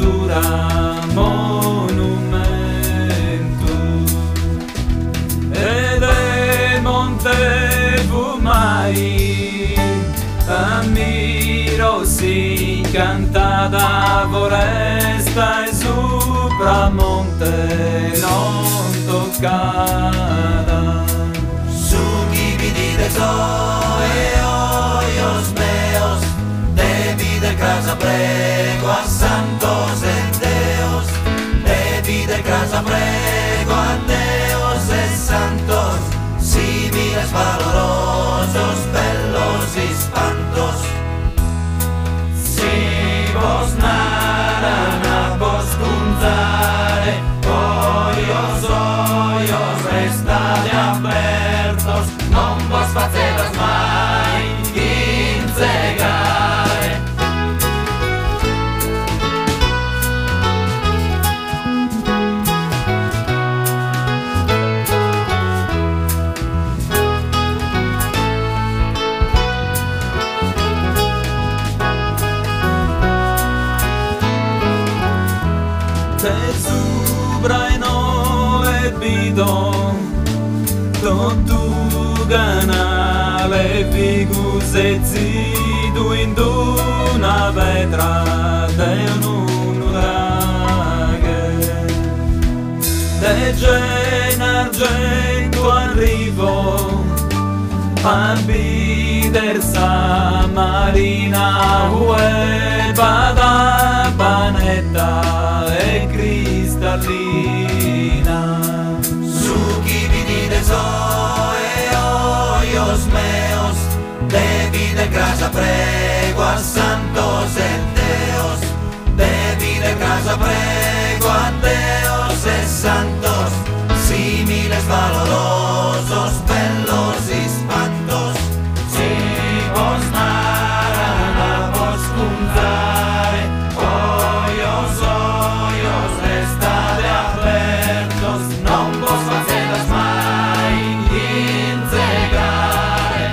natura monumento ed è monte Vumai ammiro si cantata foresta e sopra monte non toccata su chi vi dite e hoyos meos de casa prego a santos e deos de casa prego a deos e santos civiles valorosos bellos y espantos si vos naran a vos punzare hoyos restate apertos non vos facedas mai inzegare. Se subra e no le pido tu canale figus e zidu in una vetra de un uraghe de gen argento arrivo a vider sa marina ue bada panetta e cristallina su chi vi dite e hoyos meos de casa prego a santos e deos de casa prego a deos e santos similes valorosos bellos y espantos si vos naran a vos punzare hoyos restate apertos non vos facedas mai inzegare.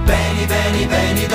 Beni, beni, beni,